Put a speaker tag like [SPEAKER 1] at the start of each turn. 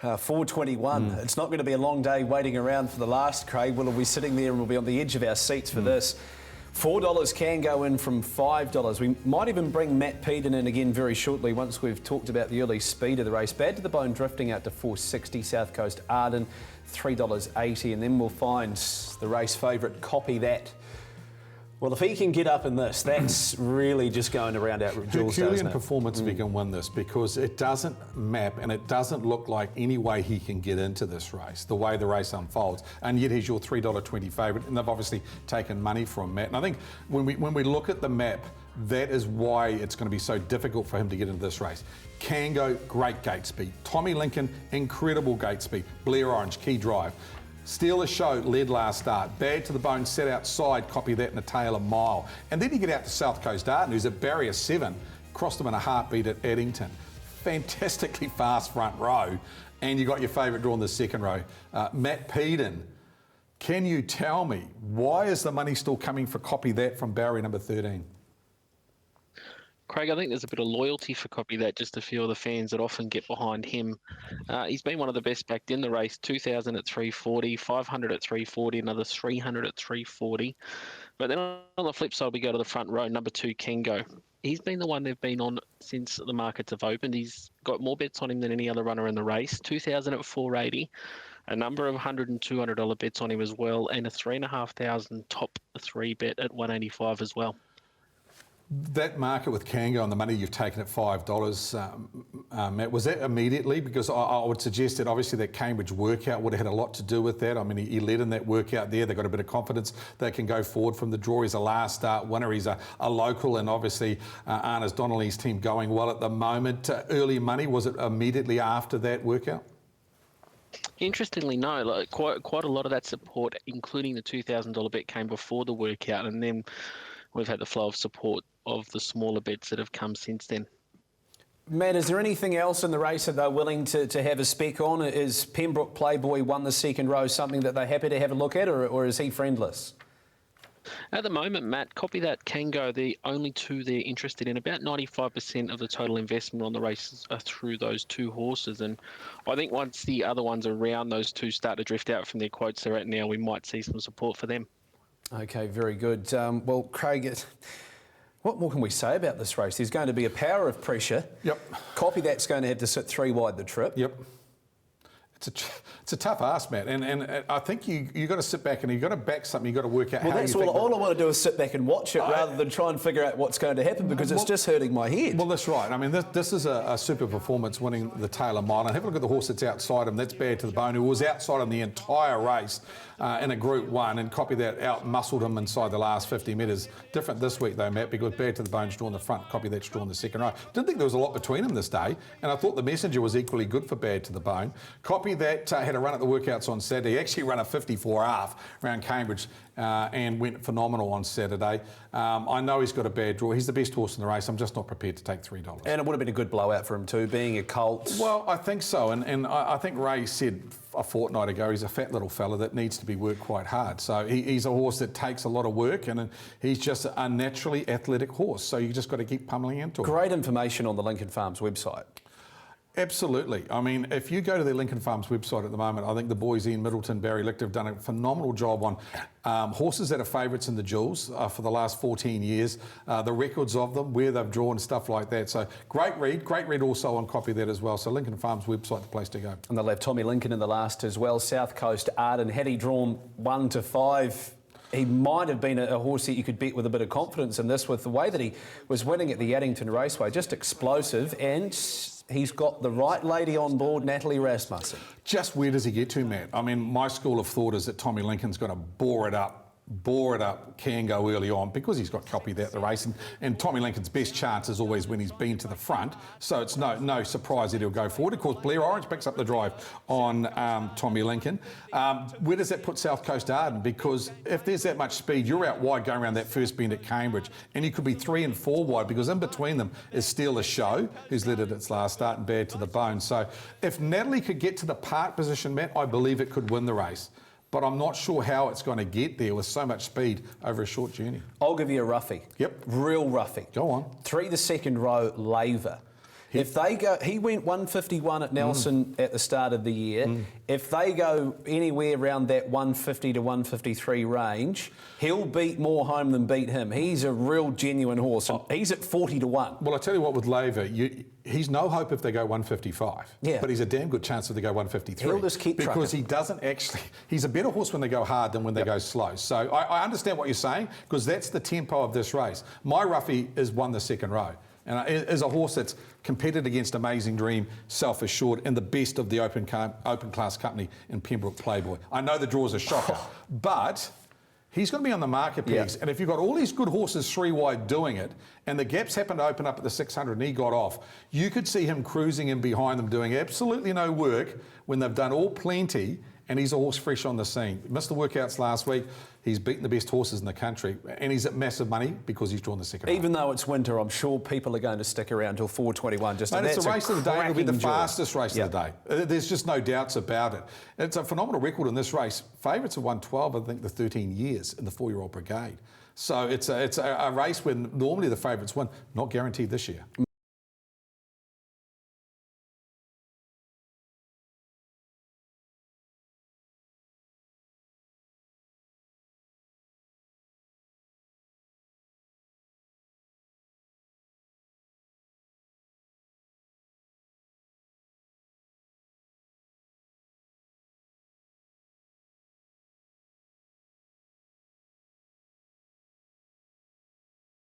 [SPEAKER 1] 4:21. It's not going to be a long day waiting around for the last, Craig. We'll be sitting there and we'll be on the edge of our seats for this. $4 can go in from $5. We might even bring Matt Peden in again very shortly once we've talked about the early speed of the race. Bad to the Bone drifting out to $4.60. South Coast Arden, $3.80. And then we'll find the race favourite, Copy That. Well, if he can get up in this, that's really just going to round out Jules,
[SPEAKER 2] Herculean performance if he can win this, because it doesn't map and it doesn't look like any way he can get into this race, the way the race unfolds. And yet he's your $3.20 favourite, and they've obviously taken money from Matt. And I think when we look at the map, that is why it's going to be so difficult for him to get into this race. Kango, great gate speed. Tommy Lincoln, incredible gate speed. Blair Orange, key drive. Steal the Show led last start. Bad to the Bone set outside, Copy That in a tail a mile. And then you get out to South Coast Arden, who's at barrier 7, crossed them in a heartbeat at Addington. Fantastically fast front row. And you got your favourite draw in the second row. Matt Peden, can you tell me, why is the money still coming for Copy That from barrier number 13?
[SPEAKER 3] Craig, I think there's a bit of loyalty for Copy That, just a few of the fans that often get behind him. He's been one of the best backed in the race, 2,000 at 340, 500 at 340, another 300 at 340. But then on the flip side, we go to the front row, number 2, Kango. He's been the one they've been on since the markets have opened. He's got more bets on him than any other runner in the race, 2,000 at 480. A number of $100 and $200 bets on him as well, and a 3,500 top 3 bet at 185 as well.
[SPEAKER 2] That market with Kango and the money you've taken at $5, Matt, was that immediately? Because I would suggest that obviously that Cambridge workout would have had a lot to do with that. I mean, he led in that workout there. They've got a bit of confidence they can go forward from the draw. He's a last start winner. He's a local, and obviously Arna's Donnelly's team going well at the moment. Early money, was it immediately after that workout?
[SPEAKER 3] Interestingly, no. Like, quite a lot of that support, including the $2,000 bet, came before the workout, and then we've had the flow of support of the smaller bets that have come since then.
[SPEAKER 1] Matt, is there anything else in the race that they're willing to have a spec on? Is Pembroke Playboy won the second row something that they're happy to have a look at, or is he friendless?
[SPEAKER 3] At the moment, Matt, Copy That, Kango, the only two they're interested in. About 95% of the total investment on the races are through those two horses. And I think once the other ones around those two start to drift out from their quotes they're at now, we might see some support for them. Okay, very good. Well, Craig, what more can we say about this race? There's going to be a power of pressure.
[SPEAKER 2] Yep.
[SPEAKER 1] Copy That's going to have to sit 3 wide the trip.
[SPEAKER 2] Yep. It's a tough ask, Matt, and I think you got to sit back and you got to back something. You got to work out.
[SPEAKER 1] Well,
[SPEAKER 2] how
[SPEAKER 1] that's
[SPEAKER 2] you
[SPEAKER 1] all I want to do is sit back and watch it rather than try and figure out what's going to happen, because it's just hurting my head.
[SPEAKER 2] Well, that's right. I mean, this is a super performance, winning the Taylor Mile. And have a look at the horse that's outside him. That's Bad to the Bone, who was outside him the entire race in a Group 1, and Copy That out-muscled him inside the last 50 metres. Different this week, though, Matt, because Bad to the Bone's drawn the front, Copy That's drawn the second row. Didn't think there was a lot between them this day, and I thought the messenger was equally good for Bad to the Bone. Copy That had a run at the workouts on Saturday. He actually ran a 54 half around Cambridge and went phenomenal on Saturday. I know he's got a bad draw. He's the best horse in the race. I'm just not prepared to take $3.
[SPEAKER 1] And it would have been a good blowout for him too, being a colt.
[SPEAKER 2] Well, I think so. And I think Ray said a fortnight ago, he's a fat little fella that needs to be worked quite hard. So he's a horse that takes a lot of work, and he's just a naturally athletic horse. So you just got to keep pummeling into him.
[SPEAKER 1] Great information on the Lincoln Farms website.
[SPEAKER 2] Absolutely. I mean, if you go to the Lincoln Farms website at the moment, I think the boys Ian Middleton, Barry Lichter have done a phenomenal job on horses that are favourites in the Jewels for the last 14 years, the records of them, where they've drawn, stuff like that. So great read also on Copy That as well. So Lincoln Farms website, the place to go.
[SPEAKER 1] And they'll have Tommy Lincoln in the last as well. South Coast Arden, had he drawn 1 to 5, he might have been a horse that you could bet with a bit of confidence in this, with the way that he was winning at the Addington Raceway. Just explosive, and he's got the right lady on board, Natalie Rasmussen.
[SPEAKER 2] Just where does he get to, Matt? I mean, my school of thought is that Tommy Lincoln's going to bore it up, can go early on, because he's got Copy That the race, and Tommy Lincoln's best chance is always when he's been to the front, so it's no surprise that he'll go forward. Of course, Blair Orange picks up the drive on Tommy Lincoln. Where does that put South Coast Arden? Because if there's that much speed, you're out wide going around that first bend at Cambridge, and you could be 3 and 4 wide, because in between them is Steal the Show, who's led at its last start, and Bad to the Bone. So if Natalie could get to the park position, Matt, I believe it could win the race. But I'm not sure how it's going to get there with so much speed over a short journey.
[SPEAKER 1] I'll give you a roughie.
[SPEAKER 2] Yep.
[SPEAKER 1] Real roughie.
[SPEAKER 2] Go on.
[SPEAKER 1] 3 the second row, Laver. If they go, he went 151 at Nelson at the start of the year. If they go anywhere around that 150 to 153 range, he'll beat More Home than beat him. He's a real genuine horse. And he's at 40 to 1.
[SPEAKER 2] Well, I tell you what, with Lever, he's no hope if they go 155.
[SPEAKER 1] Yeah.
[SPEAKER 2] But he's a damn good chance if they go 153.
[SPEAKER 1] He'll just keep
[SPEAKER 2] because
[SPEAKER 1] trucking.
[SPEAKER 2] he doesn't actually. He's a better horse when they go hard than when they go slow. So I understand what you're saying because that's the tempo of this race. My Ruffy has won the second row. And is a horse that's competed against Amazing Dream, Self Assured, and the best of the open class company in Pembroke Playboy. I know the draw's a shocker, but he's going to be on the market pegs. And if you've got all these good horses three wide doing it, and the gaps happen to open up at the 600 and he got off, you could see him cruising in behind them doing absolutely no work when they've done all plenty. And he's a horse fresh on the scene. Missed the workouts last week. He's beaten the best horses in the country. And he's at massive money because he's drawn the second.
[SPEAKER 1] Even though it's winter, I'm sure people are going to stick around till 4:21. Just
[SPEAKER 2] Mate, it's
[SPEAKER 1] that's
[SPEAKER 2] a race of the day. It'll be the
[SPEAKER 1] cracking draw.
[SPEAKER 2] fastest race of the day. There's just no doubts about it. It's a phenomenal record in this race. Favourites have won 12, I think, the 13 years in the 4-year-old brigade. So it's a race when normally the favourites win. Not guaranteed this year.